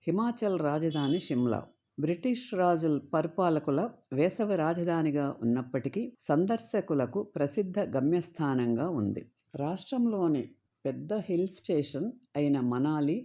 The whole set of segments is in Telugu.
హిమాచల్ రాజధాని షిమ్లా. బ్రిటిష్ రాజుల పరిపాలకుల వేసవి రాజధానిగా ఉన్నప్పటికీ సందర్శకులకు ప్రసిద్ధ గమ్యస్థానంగా ఉంది. రాష్ట్రంలోని పెద్ద హిల్ స్టేషన్ అయిన మనాలి,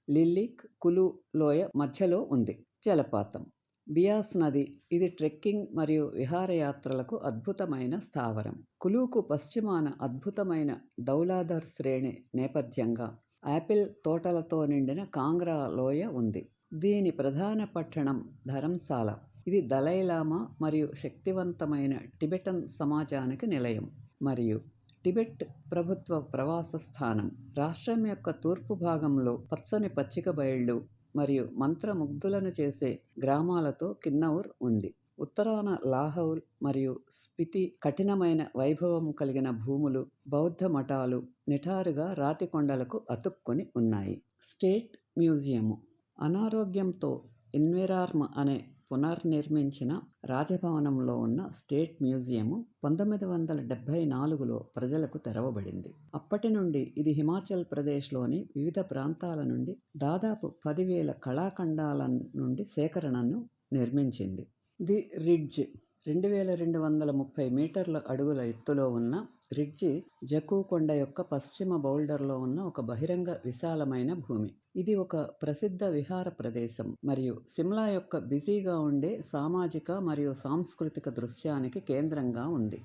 లిల్లిక్, కులు లోయ మధ్యలో ఉంది. జలపాతం బియాస్ నది. ఇది ట్రెక్కింగ్ మరియు విహారయాత్రలకు అద్భుతమైన స్థావరం. కులుకు పశ్చిమాన అద్భుతమైన ధౌలాధర్ శ్రేణి నేపథ్యంగా యాపిల్ తోటలతో నిండిన కాంగ్రా లోయ ఉంది. దీని ప్రధాన పట్టణం ధరంశాల. ఇది దలైలామా మరియు శక్తివంతమైన టిబెటన్ సమాజానికి నిలయం మరియు టిబెట్ ప్రభుత్వ ప్రవాస స్థానం. రాష్ట్రం యొక్క తూర్పు భాగంలో పచ్చని పచ్చిక బయళ్ళు మరియు మంత్రముగ్ధులను చేసే గ్రామాలతో కిన్నౌర్ ఉంది. ఉత్తరాన లాహౌల్ మరియు స్పితి కఠినమైన వైభవం కలిగిన భూములు, బౌద్ధ మఠాలు నిటారుగా రాతి కొండలకు అతుక్కొని ఉన్నాయి. State museum. అనారోగ్యంతో ఇన్వెరార్మ్ అనే పునర్నిర్మించిన రాజభవనంలో ఉన్న స్టేట్ మ్యూజియము 1974లో ప్రజలకు తెరవబడింది. అప్పటి నుండి ఇది హిమాచల్ ప్రదేశ్లోని వివిధ ప్రాంతాల నుండి దాదాపు 10,000 కళాఖండాల నుండి సేకరణను నిర్మించింది. ది రిడ్జ్ 2230 మీటర్ల అడుగుల ఎత్తులో ఉన్న రిడ్జి జకూ కొండ యొక్క పశ్చిమ బౌల్డర్లో ఉన్న ఒక బహిరంగ విశాలమైన భూమి. ఇది ఒక ప్రసిద్ధ విహార ప్రదేశం మరియు సిమ్లా యొక్క బిజీగా ఉండే సామాజిక మరియు సాంస్కృతిక దృశ్యానికి కేంద్రంగా ఉంది.